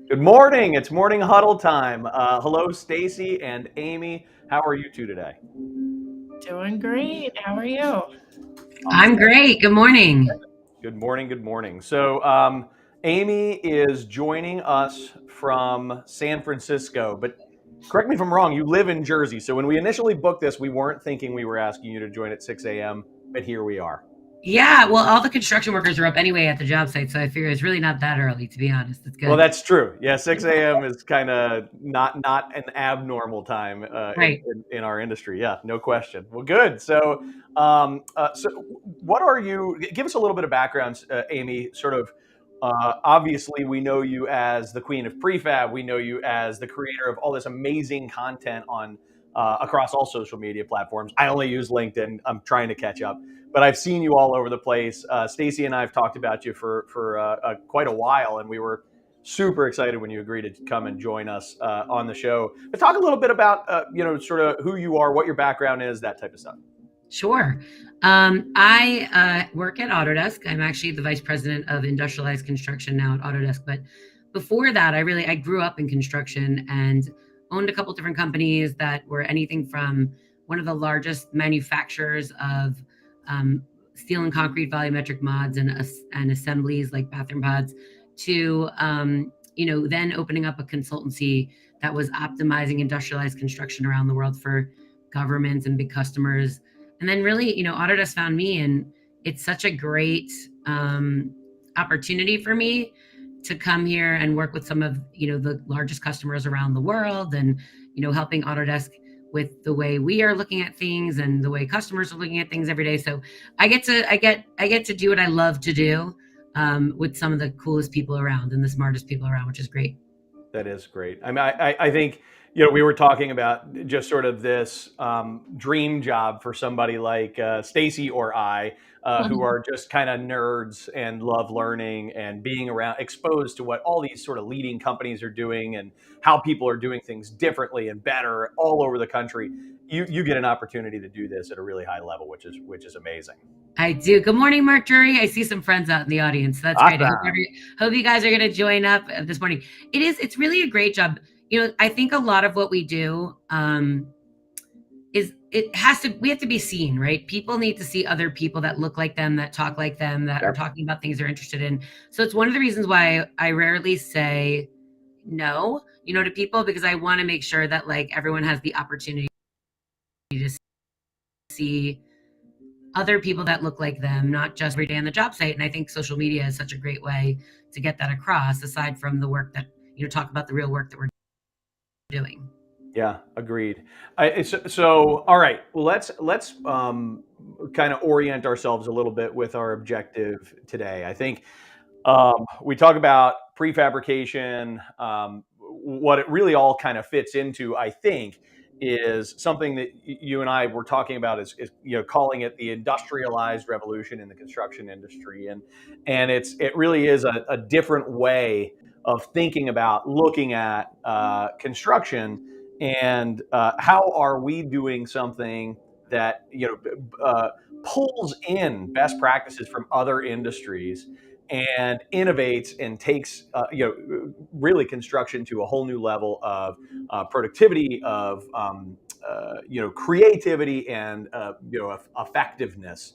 Good morning. It's Morning Huddle time. Hello, Stacy and Amy. How are you two today? Doing great. How are you? I'm great. Good morning. Good morning. Good morning. So, Amy is joining us from San Francisco, but correct me if I'm wrong. You live in Jersey. So, when we initially booked this, we weren't thinking we were asking you to join at 6 a.m., but here we are. Yeah, well, all the construction workers are up anyway at the job site, so I figure it's really not that early, to be honest. It's Well, good. that's true. Yeah, 6 a.m. is kind of not an abnormal time Right. in our industry. Yeah, no question. Well, good. So what are you? Give us a little bit of background, Amy. Sort of. Obviously, we know you as the Queen of Prefab. We know you as the creator of all this amazing content on across all social media platforms. I only use LinkedIn. I'm trying to catch up, but I've seen you all over the place. Stacy and I have talked about you for quite a while, and we were super excited when you agreed to come and join us on the show. But talk a little bit about sort of who you are, what your background is, that type of stuff. Sure. I work at Autodesk. I'm actually the vice president of industrialized construction now at Autodesk. But before that, I grew up in construction and owned a couple different companies that were anything from one of the largest manufacturers of steel and concrete volumetric mods and assemblies like bathroom pods to then opening up a consultancy that was optimizing industrialized construction around the world for governments and big customers. And then really, Autodesk found me, and it's such a great opportunity for me to come here and work with some of, the largest customers around the world and, helping Autodesk with the way we are looking at things and the way customers are looking at things every day. So I get to do what I love to do with some of the coolest people around and the smartest people around, which is great. That is great. I mean, I think we were talking about just sort of this dream job for somebody like Stacy or I, who are just kind of nerds and love learning and being around, exposed to what all these sort of leading companies are doing and how people are doing things differently and better all over the country. You get an opportunity to do this at a really high level, which is amazing. I do. Good morning, Mark Drury. I see some friends out in the audience. That's great. Awesome. Hope you guys are going to join up this morning. It's really a great job. I think a lot of what we do we have to be seen, right? People need to see other people that look like them, that talk like them, that are talking about things they're interested in. So it's one of the reasons why I rarely say no, to people, because I want to make sure that like everyone has the opportunity to see other people that look like them, not just every day on the job site. And I think social media is such a great way to get that across, aside from the work that, talk about the real work that we're doing. Yeah, agreed. So, all right, well, let's kind of orient ourselves a little bit with our objective today. I think we talk about prefabrication. What it really all kind of fits into, I think, is something that you and I were talking about is calling it the industrialized revolution in the construction industry, and it really is a different way of thinking about looking at construction and how are we doing something that pulls in best practices from other industries and innovates and takes really construction to a whole new level of productivity, of creativity, and effectiveness,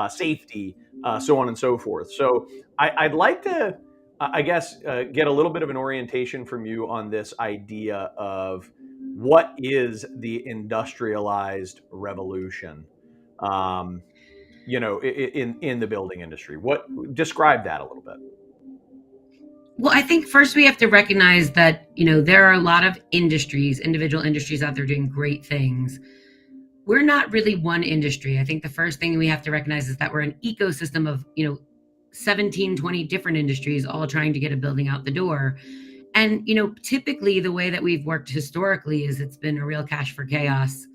safety, so on and so forth. So I'd like to, I guess, get a little bit of an orientation from you on this idea of what is the industrialized revolution. In the building industry. Describe that a little bit? Well, I think first we have to recognize that, there are a lot of individual industries out there doing great things. We're not really one industry. I think the first thing we have to recognize is that we're an ecosystem of, 17, 20 different industries all trying to get a building out the door. And, typically the way that we've worked historically is it's been a real cash for chaos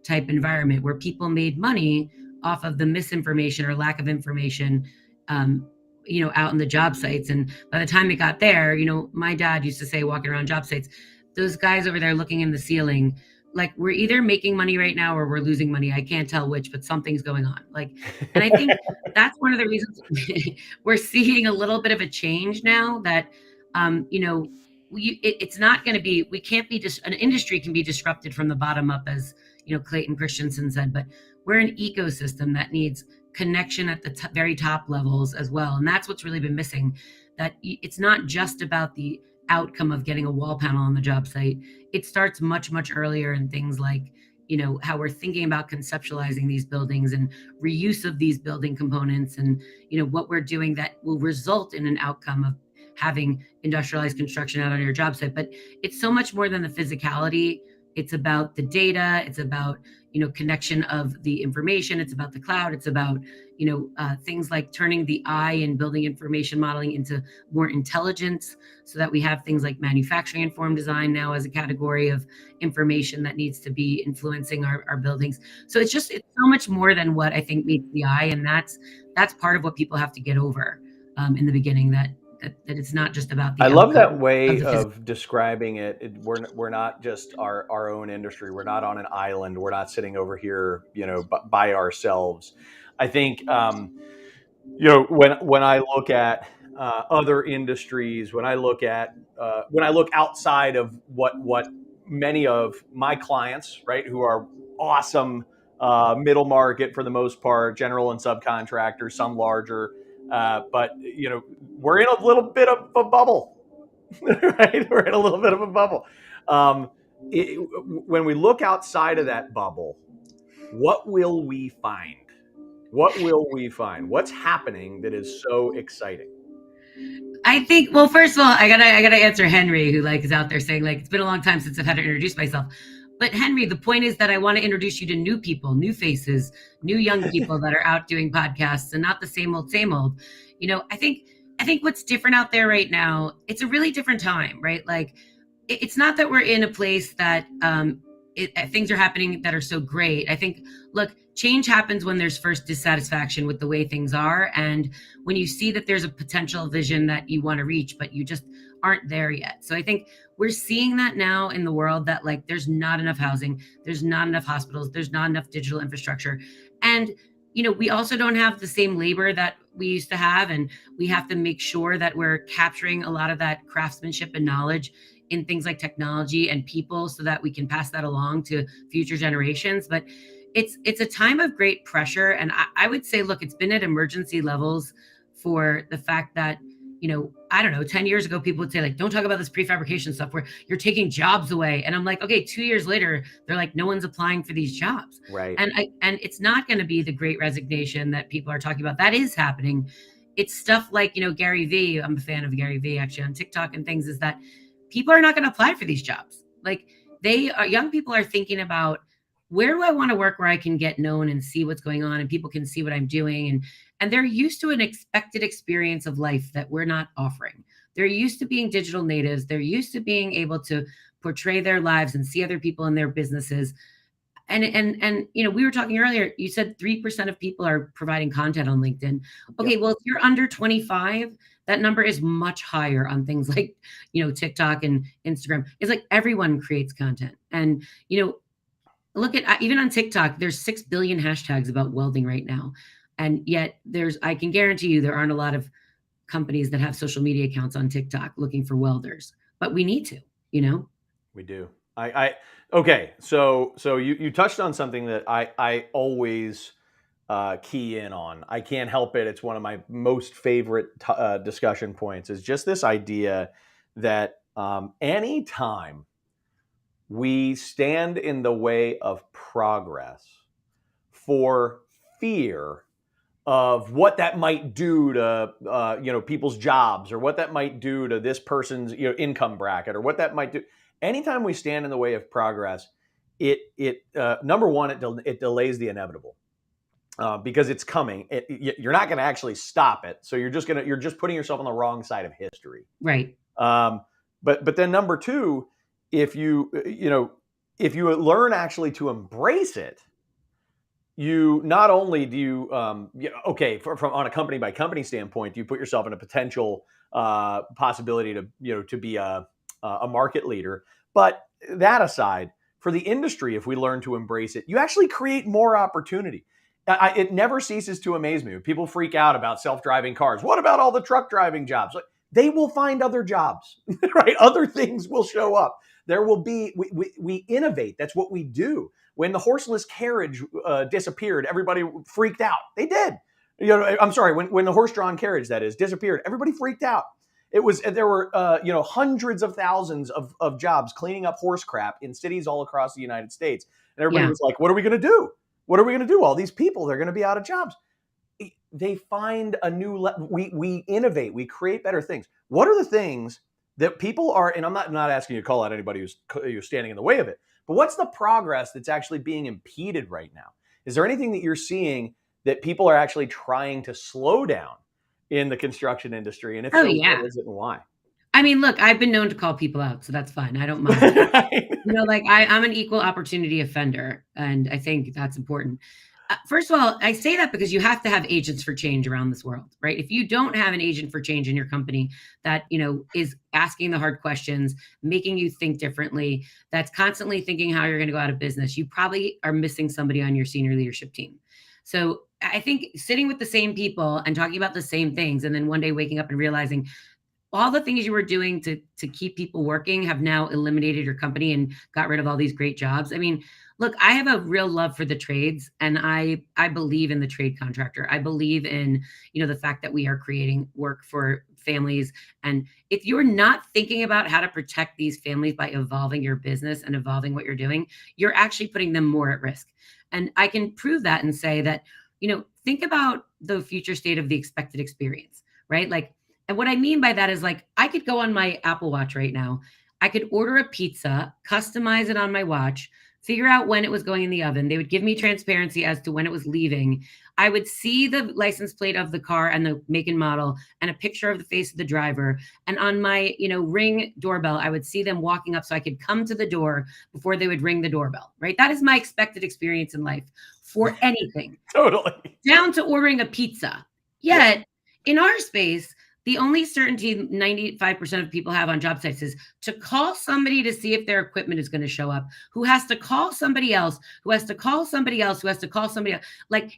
type environment where people made money off of the misinformation or lack of information, out in the job sites. And by the time it got there, my dad used to say, walking around job sites, those guys over there looking in the ceiling, like, we're either making money right now or we're losing money. I can't tell which, but something's going on. And I think that's one of the reasons we're seeing a little bit of a change now that It's not going to be, we can't be just, an industry can be disrupted from the bottom up, as Clayton Christensen said, but we're an ecosystem that needs connection at the very top levels as well. And that's what's really been missing, that it's not just about the outcome of getting a wall panel on the job site. It starts much, much earlier in things like, how we're thinking about conceptualizing these buildings and reuse of these building components, and, what we're doing that will result in an outcome of having industrialized construction out on your job site. But it's so much more than the physicality. It's about the data. It's about, connection of the information. It's about the cloud. It's about, things like turning the eye and building information modeling into more intelligence, so that we have things like manufacturing informed design now as a category of information that needs to be influencing our buildings. So it's so much more than what I think meets the eye. And that's part of what people have to get over in the beginning, that it's not just about the I love that outcome way of of describing it. We're not just our own industry. We're not on an island. We're not sitting over here, by ourselves. I think, when I look at other industries, when I look outside of what many of my clients, right, who are awesome middle market for the most part, general and subcontractors, some larger. But we're in a little bit of a bubble, right? We're in a little bit of a bubble. When we look outside of that bubble, what will we find? What will we find? What's happening that is so exciting? I think, well, first of all, I gotta answer Henry, who is out there saying it's been a long time since I've had to introduce myself. But Henry, the point is that I want to introduce you to new people, new faces, new young people that are out doing podcasts, and not the same old, same old. I think what's different out there right now, it's a really different time, right? It's not that we're in a place that things are happening that are so great. I think, look, change happens when there's first dissatisfaction with the way things are, and when you see that there's a potential vision that you want to reach, but you just aren't there yet. So I think we're seeing that now in the world, that there's not enough housing, there's not enough hospitals, there's not enough digital infrastructure. And, we also don't have the same labor that we used to have. And we have to make sure that we're capturing a lot of that craftsmanship and knowledge in things like technology and people, so that we can pass that along to future generations. But it's a time of great pressure. And I would say, look, it's been at emergency levels for the fact that, I don't know, 10 years ago, people would say, don't talk about this prefabrication stuff where you're taking jobs away. And I'm like, okay, 2 years later, they're like, no one's applying for these jobs. Right. And it's not going to be the great resignation that people are talking about. That is happening. It's stuff like, Gary Vee. I'm a fan of Gary Vee, actually, on TikTok and things, is that people are not going to apply for these jobs. Young people are thinking about, where do I want to work where I can get known and see what's going on and people can see what I'm doing? And they're used to an expected experience of life that we're not offering. They're used to being digital natives. They're used to being able to portray their lives and see other people in their businesses. And we were talking earlier, you said 3% of people are providing content on LinkedIn. Okay, Yep. well, if you're under 25, that number is much higher on things like, TikTok and Instagram. It's like everyone creates content. And, look at, even on TikTok, there's 6 billion hashtags about welding right now. And yet I can guarantee you there aren't a lot of companies that have social media accounts on TikTok looking for welders, but we need to, We do. Okay. So you touched on something that I always key in on. I can't help it. It's one of my most favorite discussion points, is just this idea that anytime we stand in the way of progress for fear of what that might do to people's jobs, or what that might do to this person's income bracket, or what that might do. Anytime we stand in the way of progress, it number one, it delays the inevitable. Because it's coming. You're not going to actually stop it. So you're just putting yourself on the wrong side of history. Right. But then number two, if you learn actually to embrace it, you not only do you from on a company by company standpoint, you put yourself in a potential possibility to be a market leader. But that aside, for the industry, if we learn to embrace it, you actually create more opportunity. It never ceases to amaze me when people freak out about self-driving cars. What about all the truck driving jobs? they will find other jobs, right? Other things will show up. There will be, we innovate. That's what we do. When the horseless carriage disappeared, everybody freaked out. They did. I'm sorry, when the horse-drawn carriage, that is, disappeared, everybody freaked out. There were hundreds of thousands of jobs cleaning up horse crap in cities all across the United States. And everybody was like, what are we going to do? What are we going to do? All these people, they're going to be out of jobs. They find a new, we innovate, we create better things. What are the things that people are, and I'm not asking you to call out anybody who's standing in the way of it, but what's the progress that's actually being impeded right now? Is there anything that you're seeing that people are actually trying to slow down in the construction industry? And if so, what is it and why? I mean, look, I've been known to call people out, so that's fine. I don't mind that. I'm an equal opportunity offender, and I think that's important. First of all, I say that because you have to have agents for change around this world, right? If you don't have an agent for change in your company that, is asking the hard questions, making you think differently, that's constantly thinking how you're going to go out of business, you probably are missing somebody on your senior leadership team. So I think sitting with the same people and talking about the same things, and then one day waking up and realizing all the things you were doing to keep people working have now eliminated your company and got rid of all these great jobs. I mean, look, I have a real love for the trades, and I believe in the trade contractor. I believe in, the fact that we are creating work for families. And if you're not thinking about how to protect these families by evolving your business and evolving what you're doing, you're actually putting them more at risk. And I can prove that and say that, think about the future state of the expected experience, right? And what I mean by that is I could go on my Apple Watch right now. I could order a pizza, customize it on my watch, figure out when it was going in the oven. They would give me transparency as to when it was leaving. I would see the license plate of the car and the make and model and a picture of the face of the driver. And on my, Ring doorbell, I would see them walking up so I could come to the door before they would ring the doorbell, right? That is my expected experience in life for anything. Totally. Down to ordering a pizza. Yet in our space, the only certainty 95% of people have on job sites is to call somebody to see if their equipment is going to show up, who has to call somebody else, who has to call somebody else, who has to call somebody else.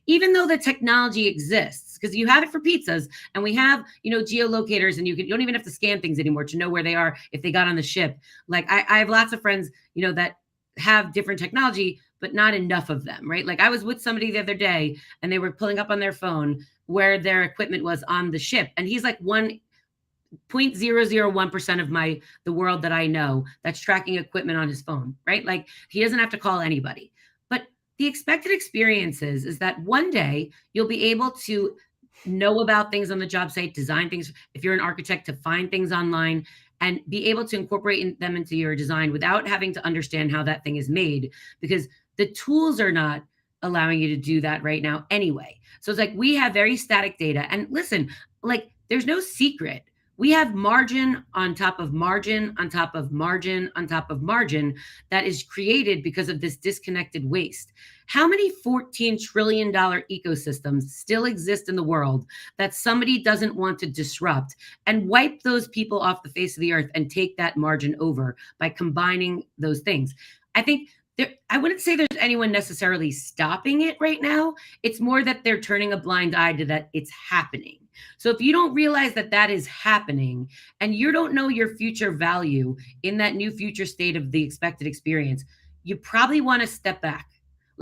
Even though the technology exists, because you have it for pizzas and we have, geolocators, and you don't even have to scan things anymore to know where they are if they got on the ship. I have lots of friends, that have different technology, but not enough of them, right? I was with somebody the other day and they were pulling up on their phone where their equipment was on the ship. And he's 1.001% of the world that I know that's tracking equipment on his phone, right? He doesn't have to call anybody. But the expected experiences is that one day you'll be able to know about things on the job site, design things, if you're an architect, to find things online and be able to incorporate them into your design without having to understand how that thing is made, because the tools are not allowing you to do that right now anyway. So it's we have very static data. And listen, there's no secret. We have margin on top of margin on top of margin on top of margin that is created because of this disconnected waste. How many $14 trillion ecosystems still exist in the world that somebody doesn't want to disrupt and wipe those people off the face of the earth and take that margin over by combining those things? I think I wouldn't say there's anyone necessarily stopping it right now. It's more that they're turning a blind eye to that it's happening. So if you don't realize that that is happening and you don't know your future value in that new future state of the expected experience, you probably want to step back.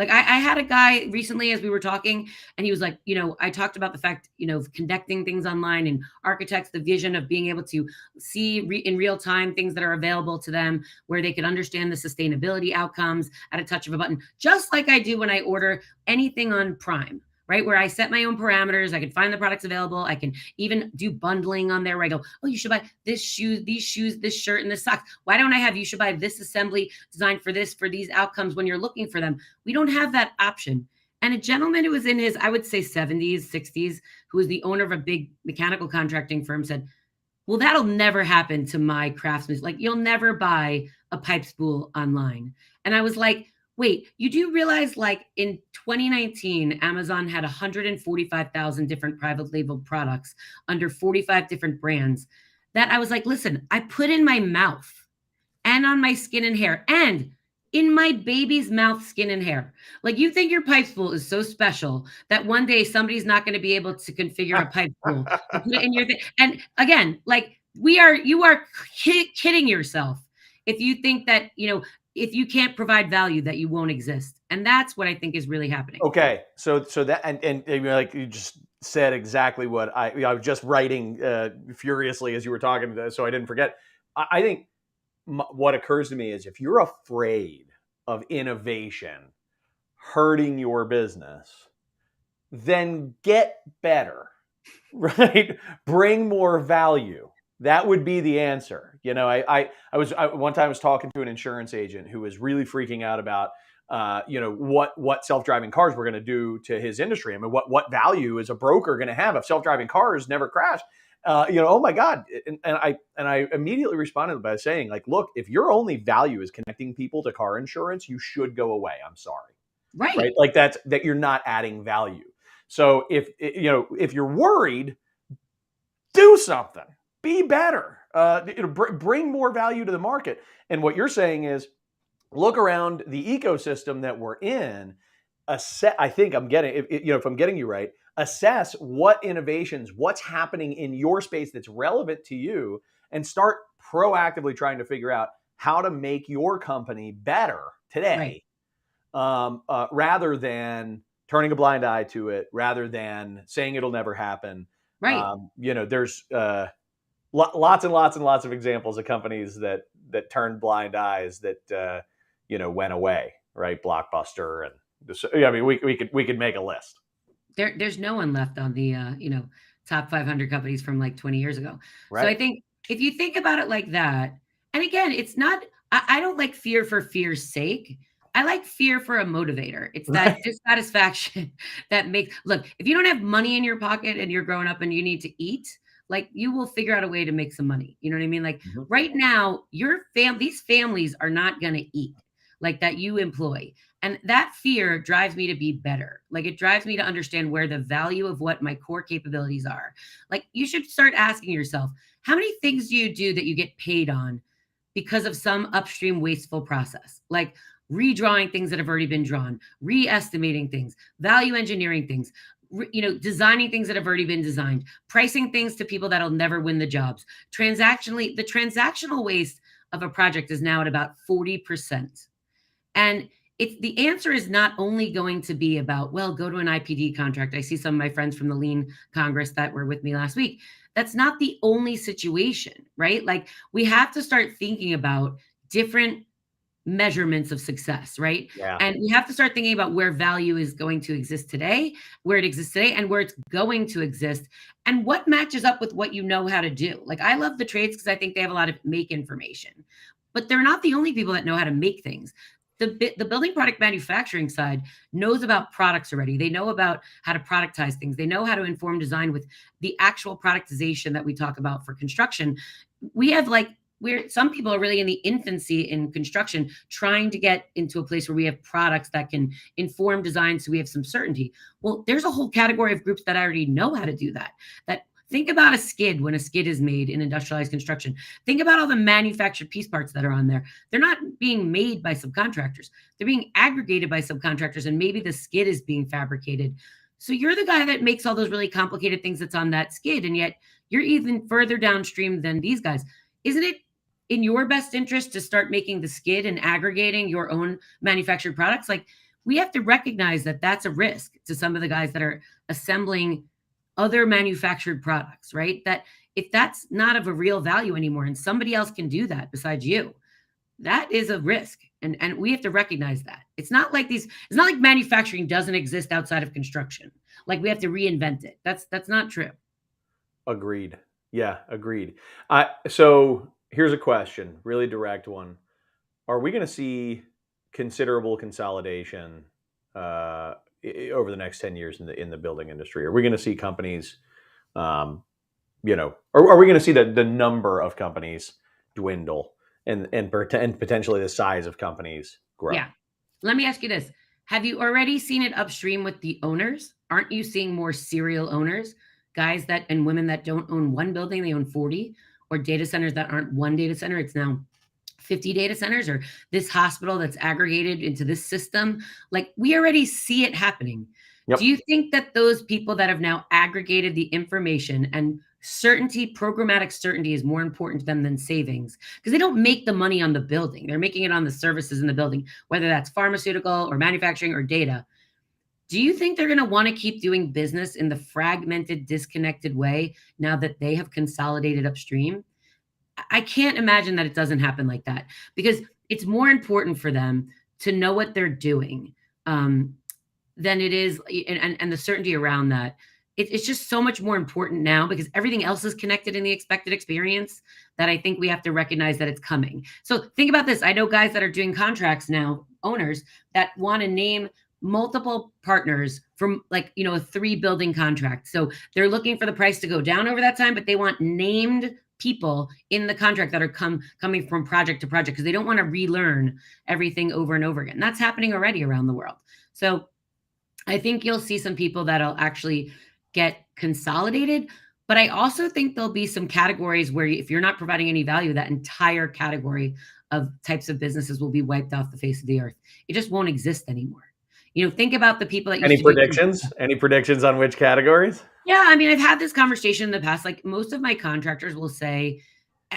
I had a guy recently as we were talking, and he was I talked about the fact, of connecting things online and architects, the vision of being able to see in real time things that are available to them where they could understand the sustainability outcomes at a touch of a button, just like I do when I order anything on Prime. Right? Where I set my own parameters. I can find the products available. I can even do bundling on there where I go, oh, you should buy this shoe, these shoes, this shirt, and this socks. Why don't I have, you should buy this assembly designed for this, for these outcomes when you're looking for them. We don't have that option. And a gentleman who was in his, I would say 70s, 60s, who was the owner of a big mechanical contracting firm said, well, that'll never happen to my craftsmen. You'll never buy a pipe spool online. And I was like, wait, you do realize in 2019, Amazon had 145,000 different private label products under 45 different brands that I was listen, I put in my mouth and on my skin and hair and in my baby's mouth, skin and hair. You think your pipe spool is so special that one day somebody's not going to be able to configure a pipe spool and put it in your thing. And again, You are kidding yourself if you think that, if you can't provide value, that you won't exist. And that's what I think is really happening. Okay, so that and like you just said exactly what I was just writing furiously as you were talking, so I didn't forget. I think what occurs to me is if you're afraid of innovation hurting your business, then get better, right? Bring more value. That would be the answer. One time I was talking to an insurance agent who was really freaking out about what self-driving cars were going to do to his industry. I mean, what value is a broker going to have if self-driving cars never crash? Oh my God. And I immediately responded by saying, like, look, if your only value is connecting people to car insurance, you should go away. I'm sorry. Right? Like that you're not adding value. So if you're worried, do something. Be better. Bring more value to the market. And what you're saying is, look around the ecosystem that we're in. I think I'm getting, if I'm getting you right, assess what innovations, what's happening in your space that's relevant to you, and start proactively trying to figure out how to make your company better today, rather than turning a blind eye to it, rather than saying it'll never happen. There's lots and lots and lots of examples of companies that turned blind eyes that went away, right? Blockbuster, and we could make a list. There's no one left on the top 500 companies from like 20 years ago. Right. So I think if you think about it like that, and again, it's not, I don't like fear for fear's sake. I like fear for a motivator. It's that dissatisfaction that makes, look, if you don't have money in your pocket and you're growing up and you need to eat, like, you will figure out a way to make some money. You know what I mean? Like, right now, these families are not going to eat like that you employ. And that fear drives me to be better. Like, it drives me to understand where the value of what my core capabilities are. Like, you should start asking yourself, how many things do you do that you get paid on because of some upstream wasteful process? Like redrawing things that have already been drawn, re-estimating things, value engineering things, designing things that have already been designed, pricing things to people that'll never win the jobs. The transactional waste of a project is now at about 40%. And the answer is not only going to be about, well, go to an IPD contract. I see some of my friends from the Lean Congress that were with me last week. That's not the only situation, right? Like, we have to start thinking about different measurements of success, right? Yeah. And we have to start thinking about where value is going to exist today, where it exists today, and where it's going to exist, and what matches up with what you know how to do. Like, I love the trades because I think they have a lot of make information, but they're not the only people that know how to make things. The building product manufacturing side knows about products already. They know about how to productize things. They know how to inform design with the actual productization that we talk about for construction. We have some people are really in the infancy in construction, trying to get into a place where we have products that can inform design, so we have some certainty. Well, there's a whole category of groups that already know how to do that. Think about a skid when a skid is made in industrialized construction. Think about all the manufactured piece parts that are on there. They're not being made by subcontractors. They're being aggregated by subcontractors, and maybe the skid is being fabricated. So you're the guy that makes all those really complicated things that's on that skid, and yet you're even further downstream than these guys. Isn't it in your best interest to start making the skid and aggregating your own manufactured products? Like, we have to recognize that that's a risk to some of the guys that are assembling other manufactured products, right? That if that's not of a real value anymore and somebody else can do that besides you, that is a risk. And we have to recognize that. It's not like manufacturing doesn't exist outside of construction. Like, we have to reinvent it. That's not true. Agreed. Yeah, agreed. So here's a question, really direct one. Are we going to see considerable consolidation over the next 10 years in the building industry? Are we going to see companies, or are we going to see the number of companies dwindle and potentially the size of companies grow? Yeah. Let me ask you this. Have you already seen it upstream with the owners? Aren't you seeing more serial owners, guys and women that don't own one building, they own 40, or data centers that aren't one data center? It's now 50 data centers, or this hospital that's aggregated into this system. Like, we already see it happening. Yep. Do you think that those people that have now aggregated the information and certainty, programmatic certainty is more important to them than savings, because they don't make the money on the building. They're making it on the services in the building, whether that's pharmaceutical or manufacturing or data. Do you think they're going to want to keep doing business in the fragmented, disconnected way now that they have consolidated upstream? I can't imagine that it doesn't happen like that, because it's more important for them to know what they're doing than it is, and the certainty around that. It's just so much more important now because everything else is connected in the expected experience, that I think we have to recognize that it's coming. So think about this. I know guys that are doing contracts now, owners that want to name multiple partners from, like, a 3-building contract. So they're looking for the price to go down over that time, but they want named people in the contract that are coming from project to project, because they don't want to relearn everything over and over again. That's happening already around the world. So I think you'll see some people that'll actually get consolidated, but I also think there'll be some categories where if you're not providing any value, that entire category of types of businesses will be wiped off the face of the earth. It just won't exist anymore. Think about the people that used Any to predictions? Any predictions on which categories? Yeah, I mean, I've had this conversation in the past. Like, most of my contractors will say,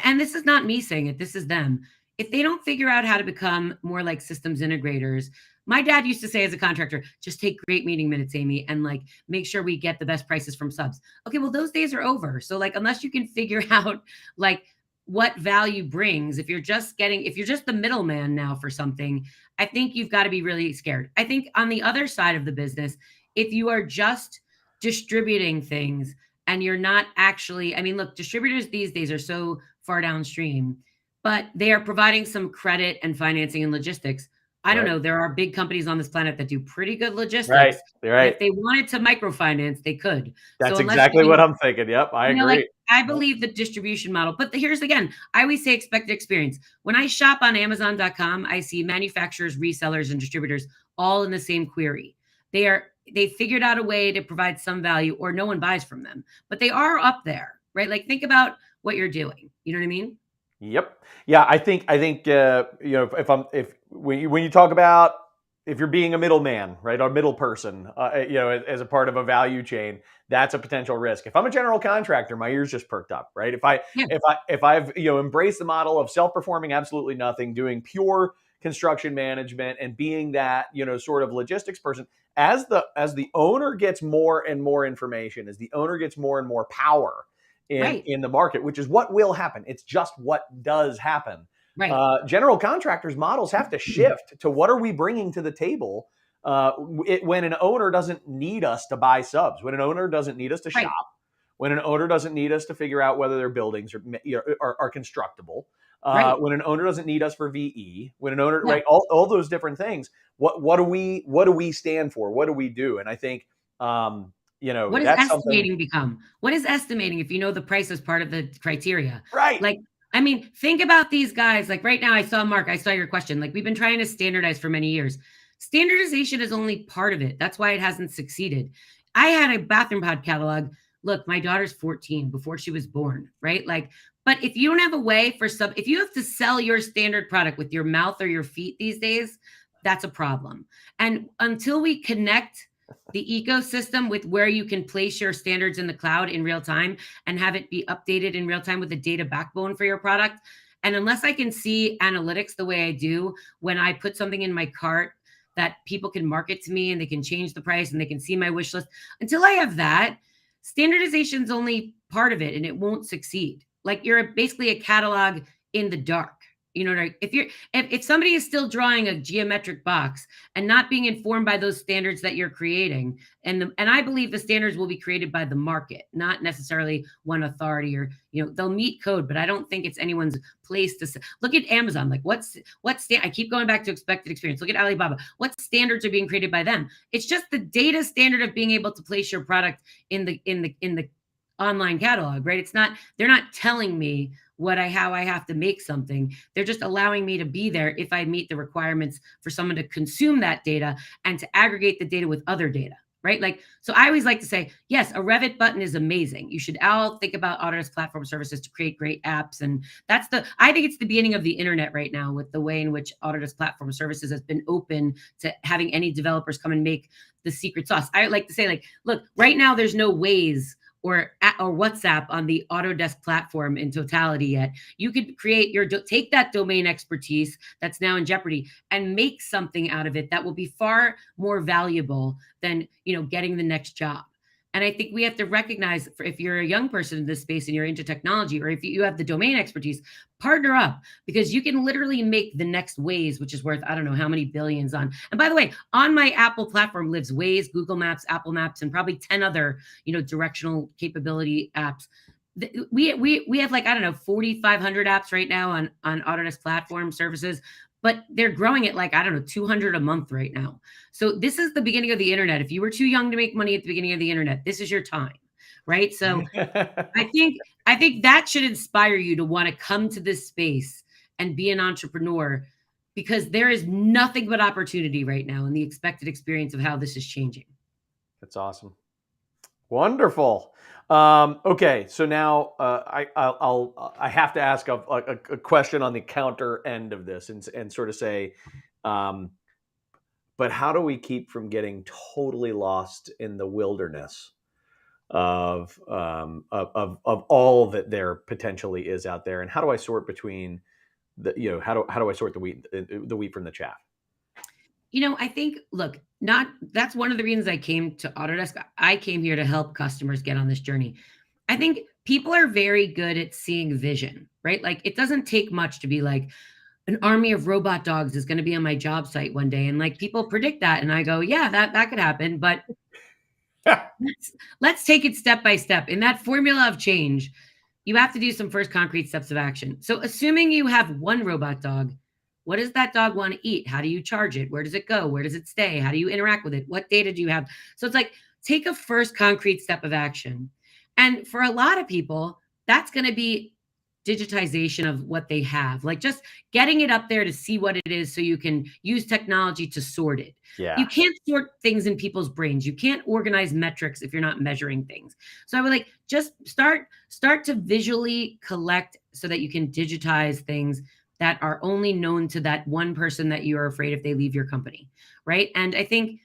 and this is not me saying it, this is them. If they don't figure out how to become more like systems integrators, my dad used to say as a contractor, just take great meeting minutes, Amy, and like make sure we get the best prices from subs. Okay, well, those days are over. So like, unless you can figure out like what value brings, if you're just the middleman now for something, I think you've got to be really scared. I think on the other side of the business, if you are just distributing things and you're not actually, I mean, look, distributors these days are so far downstream, but they are providing some credit and financing and logistics. I don't know. There are big companies on this planet that do pretty good logistics. Right. If they wanted to microfinance, they could. That's exactly what I'm thinking. Yep, I agree. Like, I believe the distribution model, but here's again, I always say expected experience. When I shop on Amazon.com, I see manufacturers, resellers, and distributors all in the same query. They figured out a way to provide some value, or no one buys from them, but they are up there, right? Like, think about what you're doing. You know what I mean? Yep. Yeah, I think when you talk about, if you're being a middleman, right, or middle person, as a part of a value chain, that's a potential risk. If I'm a general contractor, my ears just perked up, right? If I've embraced the model of self-performing absolutely nothing, doing pure construction management, and being that sort of logistics person, as the owner gets more and more information, as the owner gets more and more power in the market, which is what will happen. It's just what does happen. Right. General contractors' models have to shift to what are we bringing to the table when an owner doesn't need us to buy subs, when an owner doesn't need us to shop, when an owner doesn't need us to figure out whether their buildings are constructible, when an owner doesn't need us for VE, when an owner, all those different things. What do we stand for? What do we do? And I think what does estimating become? What is estimating if the price is part of the criteria? Right. Like, I mean, think about these guys. Like right now, Mark, I saw your question. Like, we've been trying to standardize for many years. Standardization is only part of it. That's why it hasn't succeeded. I had a bathroom pod catalog. Look, my daughter's 14 before she was born, right? Like, but if you don't have a way if you have to sell your standard product with your mouth or your feet these days, that's a problem. And until we connect the ecosystem with where you can place your standards in the cloud in real time and have it be updated in real time with the data backbone for your product. And unless I can see analytics the way I do when I put something in my cart that people can market to me and they can change the price and they can see my wish list, until I have that, standardization is only part of it and it won't succeed. Like, you're basically a catalog in the dark. If somebody is still drawing a geometric box and not being informed by those standards that you're creating, and I believe the standards will be created by the market, not necessarily one authority, or they'll meet code, but I don't think it's anyone's place to look at Amazon. Like, I keep going back to expected experience. Look at Alibaba. What standards are being created by them? It's just the data standard of being able to place your product in the online catalog, right? They're not telling me how I have to make something. They're just allowing me to be there if I meet the requirements for someone to consume that data and to aggregate the data with other data, right? Like, so I always like to say, yes, a Revit button is amazing. You should all think about Autodesk platform services to create great apps. And I think it's the beginning of the internet right now, with the way in which Autodesk platform services has been open to having any developers come and make the secret sauce. I like to say, like, look, right now there's no ways or WhatsApp on the Autodesk platform in totality yet. You could create take that domain expertise that's now in jeopardy and make something out of it that will be far more valuable than, getting the next job. And I think we have to recognize, if you're a young person in this space and you're into technology, or if you have the domain expertise, partner up, because you can literally make the next Waze, which is worth, I don't know how many billions on. And by the way, on my Apple platform lives Waze, Google Maps, Apple Maps, and probably 10 other, directional capability apps. We have, like, I don't know, 4,500 apps right now on Autodesk platform services, but they're growing at, like, I don't know, 200 a month right now. So this is the beginning of the internet. If you were too young to make money at the beginning of the internet, this is your time, right? So I think that should inspire you to want to come to this space and be an entrepreneur, because there is nothing but opportunity right now in the expected experience of how this is changing. That's awesome. Wonderful. Okay, so now I have to ask a question on the counter end of this, and sort of say, but how do we keep from getting totally lost in the wilderness of all that there potentially is out there, and how do I sort between how do I sort the wheat from the chaff? I think, look, that's one of the reasons I came to Autodesk. I came here to help customers get on this journey. I think people are very good at seeing vision, right? Like, it doesn't take much to be like, an army of robot dogs is going to be on my job site one day. And, like, people predict that. And I go, yeah, that could happen. But let's take it step by step. In that formula of change, you have to do some first concrete steps of action. So assuming you have one robot dog, what does that dog want to eat? How do you charge it? Where does it go? Where does it stay? How do you interact with it? What data do you have? So it's like, take a first concrete step of action. And for a lot of people, that's going to be digitization of what they have, like just getting it up there to see what it is so you can use technology to sort it. Yeah. You can't sort things in people's brains. You can't organize metrics if you're not measuring things. So I would like just start to visually collect so that you can digitize things that are only known to that one person that you're afraid if they leave your company, right? And I think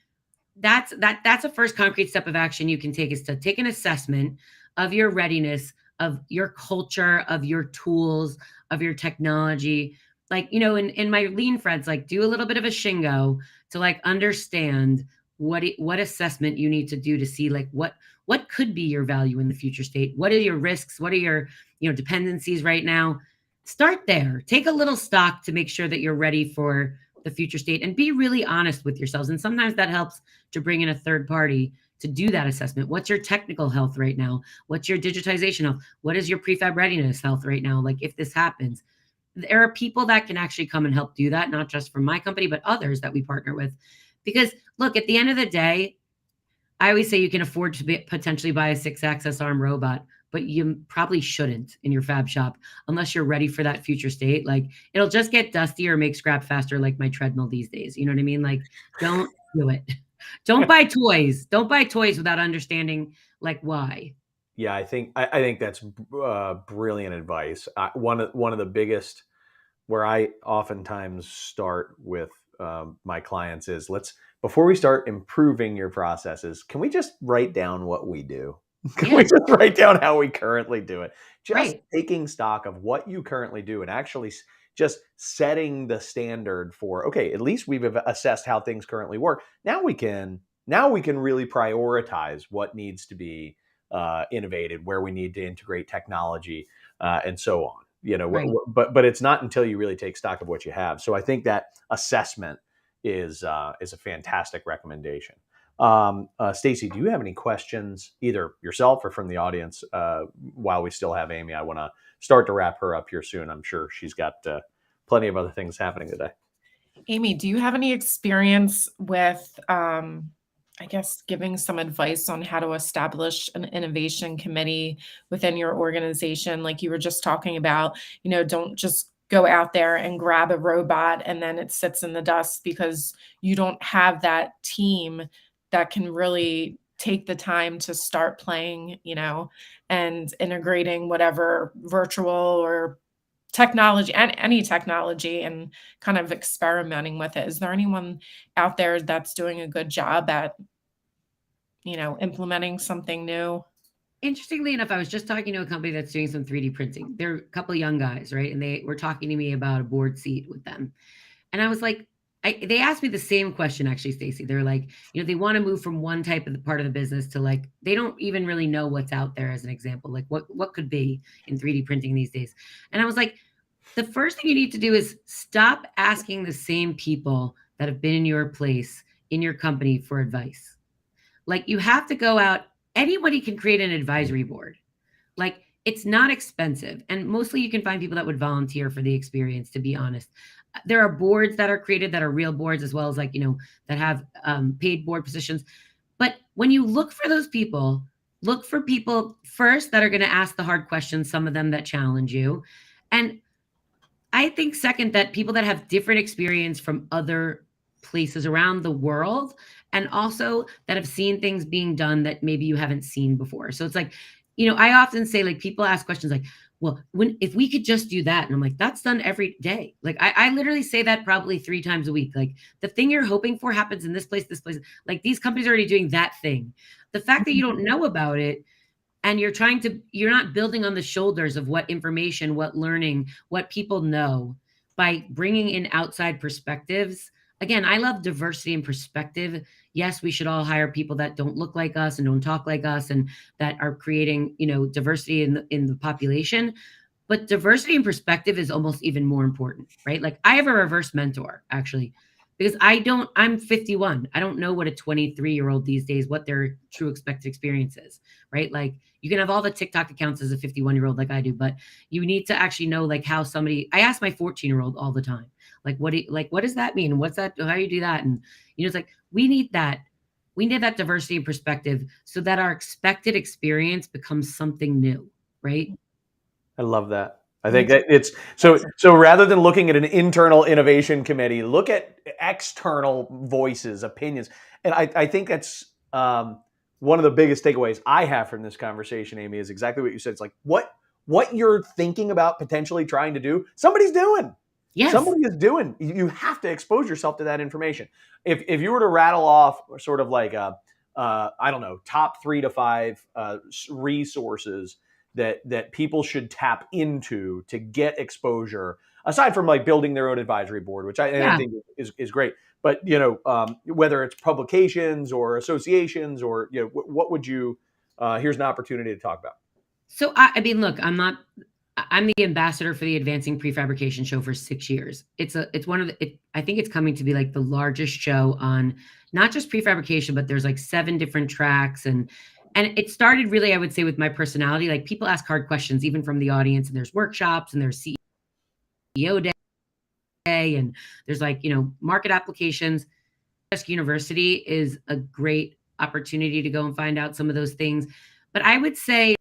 that's a first concrete step of action you can take, is to take an assessment of your readiness, of your culture, of your tools, of your technology. Like, in my lean friends, like, do a little bit of a shingo to, like, understand what assessment you need to do to see, like, what could be your value in the future state. What are your risks? What are your, dependencies right now? Start there. Take a little stock to make sure that you're ready for the future state, and be really honest with yourselves. And sometimes that helps to bring in a third party to do that assessment. What's your technical health right now? What's your digitization health? What is your prefab readiness health right now? Like, if this happens, there are people that can actually come and help do that, not just from my company, but others that we partner with. Because look, at the end of the day, I always say you can afford to potentially buy a 6-axis arm robot, but you probably shouldn't in your fab shop unless you're ready for that future state. Like, it'll just get dusty or make scrap faster, like my treadmill these days. You know what I mean? Like, don't do it. Don't buy toys. Don't buy toys without understanding, like, why. Yeah, I think that's brilliant advice. One of the biggest, where I oftentimes start with my clients is, before we start improving your processes, can we just write down what we do? Can we just write down how we currently do it? Just taking stock of what you currently do, and actually just setting the standard for, okay, at least we've assessed how things currently work. Now we can really prioritize what needs to be innovated, where we need to integrate technology, and so on. But it's not until you really take stock of what you have. So I think that assessment is a fantastic recommendation. Stacy, do you have any questions, either yourself or from the audience, while we still have Amy? I want to start to wrap her up here soon. I'm sure she's got plenty of other things happening today. Amy, do you have any experience with, I guess, giving some advice on how to establish an innovation committee within your organization? Like you were just talking about, don't just go out there and grab a robot and then it sits in the dust because you don't have that team that can really take the time to start playing, and integrating whatever virtual or technology and any technology and kind of experimenting with it. Is there anyone out there that's doing a good job at, implementing something new? Interestingly enough, I was just talking to a company that's doing some 3D printing. They're a couple of young guys, right? And they were talking to me about a board seat with them. And I was like, they asked me the same question, actually, Stacy. They're like, they want to move from one type of the part of the business to like, they don't even really know what's out there as an example, like what could be in 3D printing these days. And I was like, the first thing you need to do is stop asking the same people that have been in your place, in your company for advice. Like you have to go out, anybody can create an advisory board. Like it's not expensive. And mostly you can find people that would volunteer for the experience, to be honest. There are boards that are created that are real boards as well as like, that have paid board positions. But when you look for those people, look for people first that are going to ask the hard questions, some of them that challenge you. And I think second, that people that have different experience from other places around the world and also that have seen things being done that maybe you haven't seen before. So it's like, I often say like people ask questions like, well, if we could just do that. And I'm like, that's done every day. Like I literally say that probably 3 times a week. Like the thing you're hoping for happens in this place, like these companies are already doing that thing. The fact that you don't know about it and you're not building on the shoulders of what information, what learning, what people know by bringing in outside perspectives. Again, I love diversity and perspective. Yes, we should all hire people that don't look like us and don't talk like us and that are creating, diversity in the population. But diversity and perspective is almost even more important, right? Like I have a reverse mentor actually, because I'm 51. I don't know what a 23-year-old these days, what their true expected experience is, right? Like you can have all the TikTok accounts as a 51-year-old like I do, but you need to actually know like how I ask my 14-year-old all the time, like, what does that mean? What's that? How do you do that? And, it's like, we need that diversity and perspective so that our expected experience becomes something new, right? I love that. I think that it's so rather than looking at an internal innovation committee, look at external voices, opinions. And I think that's one of the biggest takeaways I have from this conversation, Amy, is exactly what you said. It's like what you're thinking about potentially trying to do, somebody's doing. Yes. Somebody is doing. You have to expose yourself to that information. If you were to rattle off sort of like I don't know, top 3 to 5 resources that people should tap into to get exposure, aside from like building their own advisory board, which I think is great. But whether it's publications or associations or what would you? Here's an opportunity to talk about. So I mean, look, I'm the ambassador for the Advancing Prefabrication show for 6 years. It's one of the, I think it's coming to be like the largest show on not just prefabrication, but there's like 7 different tracks. And it started really, I would say, with my personality. Like people ask hard questions, even from the audience, and there's workshops and there's CEO day and there's like, market applications. Autodesk University is a great opportunity to go and find out some of those things. But I would say,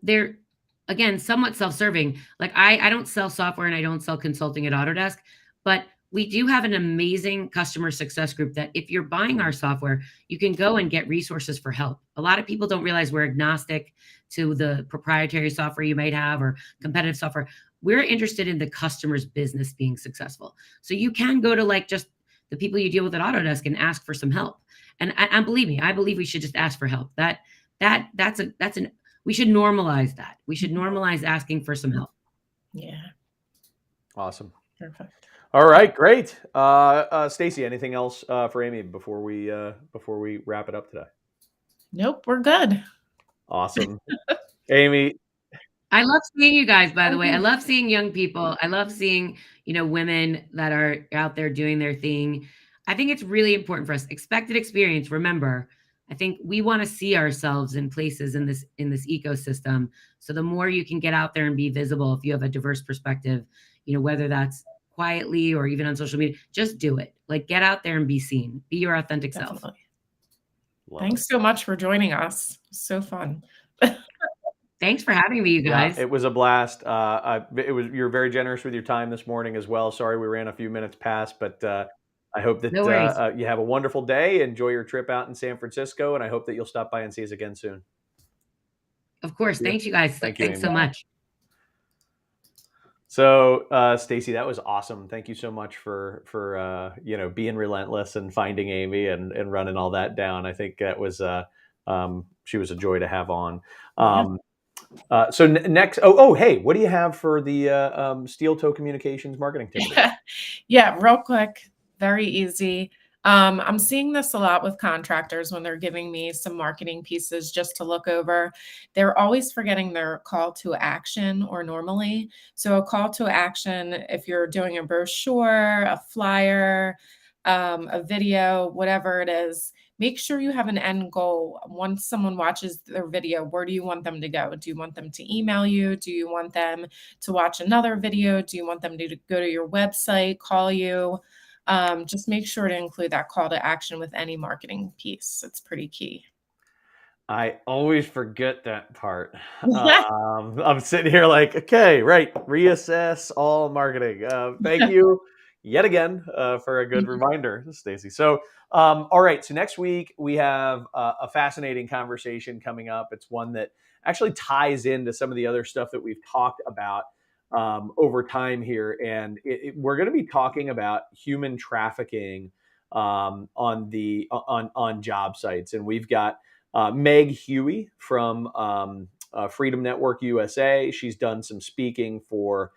they're, again, somewhat self-serving. Like I don't sell software and I don't sell consulting at Autodesk, but we do have an amazing customer success group that if you're buying our software, you can go and get resources for help. A lot of people don't realize we're agnostic to the proprietary software you might have or competitive software. We're interested in the customer's business being successful. So you can go to like just the people you deal with at Autodesk and ask for some help. And believe me, I believe we should just ask for help. We should normalize that. We should normalize asking for some help. Yeah. Awesome. Perfect. All right, great. Stacy, anything else for Amy before we wrap it up today? Nope, we're good. Awesome. Amy. I love seeing you guys, by the way. I love seeing young people. I love seeing, women that are out there doing their thing. I think it's really important for us. Expected experience. Remember, I think we want to see ourselves in places in this ecosystem. So the more you can get out there and be visible, if you have a diverse perspective, whether that's quietly or even on social media, just do it. Like get out there and be seen. Be your authentic self. Thanks so much for joining us. So fun. Thanks for having me, you guys. Yeah, it was a blast. You're very generous with your time this morning as well. Sorry we ran a few minutes past, but I hope that you have a wonderful day. Enjoy your trip out in San Francisco, and I hope that you'll stop by and see us again soon. Of course. Thanks, you guys. Thanks so much. So, Stacy, that was awesome. Thank you so much for being relentless and finding Amy and running all that down. I think that was She was a joy to have on. Yeah. So next, hey, what do you have for the Steel Toe Communications marketing tip? Yeah, real quick, very easy. I'm seeing this a lot with contractors when they're giving me some marketing pieces just to look over. They're always forgetting their call to action or normally. So a call to action, if you're doing a brochure, a flyer, a video, whatever it is, make sure you have an end goal. Once someone watches their video, where do you want them to go? Do you want them to email you? Do you want them to watch another video? Do you want them to go to your website, call you? Just make sure to include that call to action with any marketing piece. It's pretty key. I always forget that part. I'm sitting here like, okay, right, reassess all marketing. Thank you yet again for a good reminder, Stacy. So, all right, so next week we have a fascinating conversation coming up. It's one that actually ties into some of the other stuff that we've talked about over time here, and we're going to be talking about human trafficking on job sites, and we've got Meg Huey from Freedom Network USA. She's done some speaking for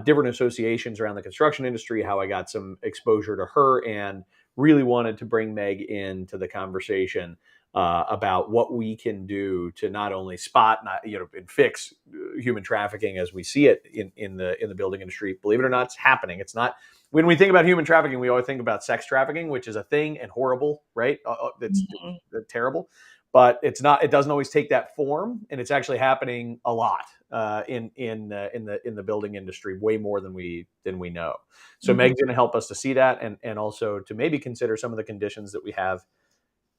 different associations around the construction industry, how I got some exposure to her and really wanted to bring Meg into the conversation about what we can do to not only spot, and fix human trafficking as we see it in the building industry. Believe it or not, it's happening. It's not. When we think about human trafficking, we always think about sex trafficking, which is a thing and horrible, right? It's terrible. But it's not. It doesn't always take that form, and it's actually happening a lot in the building industry, way more than we know. So Meg's going to help us to see that, and also to maybe consider some of the conditions that we have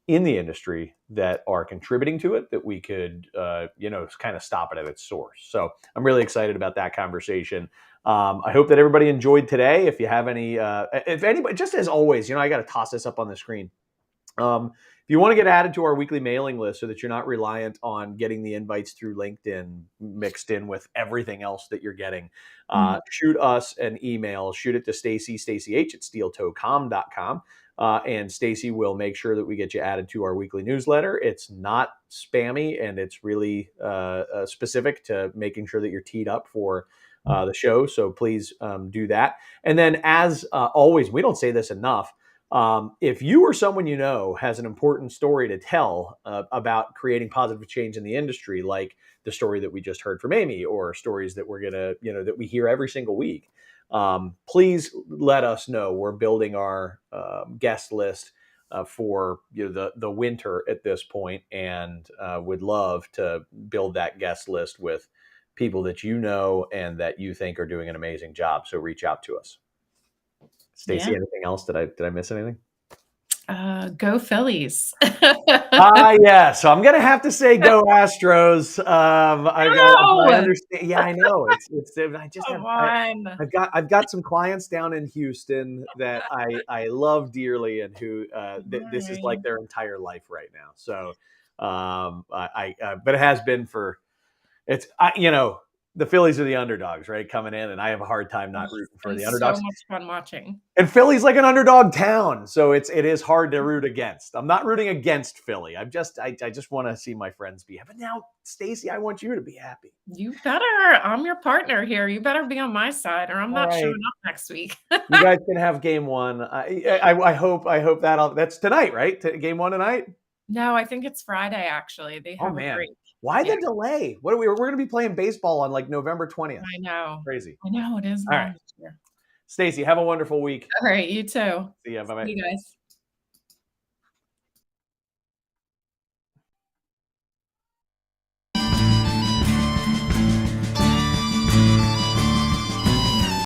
in the industry that are contributing to it, that we could kind of stop it at its source. So I'm really excited about that conversation. I hope that everybody enjoyed today. If you have any, if anybody, just as always, I got to toss this up on the screen. If you want to get added to our weekly mailing list so that you're not reliant on getting the invites through LinkedIn mixed in with everything else that you're getting, shoot us an email. Shoot it to Stacy H at steeltoecom.com. And Stacy will make sure that we get you added to our weekly newsletter. It's not spammy, and it's really specific to making sure that you're teed up for the show. So please do that. And then, as always, we don't say this enough. If you or someone you know has an important story to tell about creating positive change in the industry, like the story that we just heard from Amy, or stories that we're gonna, that we hear every single week, please let us know. We're building our guest list for the winter at this point, and would love to build that guest list with people that you know and that you think are doing an amazing job. So reach out to us. Stacy, anything else? Did I miss anything? Go Phillies. Yeah. So I'm gonna have to say go Astros. I understand. Yeah, I know. It's. I just Come have. on. I've got some clients down in Houston that I love dearly, and who this is like their entire life right now. So, but it has been for. It's the Phillies are the underdogs, right? Coming in, and I have a hard time not rooting for the underdogs. So much fun watching. And Philly's like an underdog town, so it is hard to root against. I'm not rooting against Philly. I just want to see my friends be happy. But now, Stacy, I want you to be happy. You better. I'm your partner here. You better be on my side, or I'm not showing up next week. You guys can have game one. I hope that's tonight, right? Game one tonight. No, I think it's Friday. Actually, they have a break. Why the delay? What are we? We're going to be playing baseball on like November 20th. I know. Crazy. I know it is. All right. Stacy, have a wonderful week. All right, you too. See ya. Bye-bye. See you guys.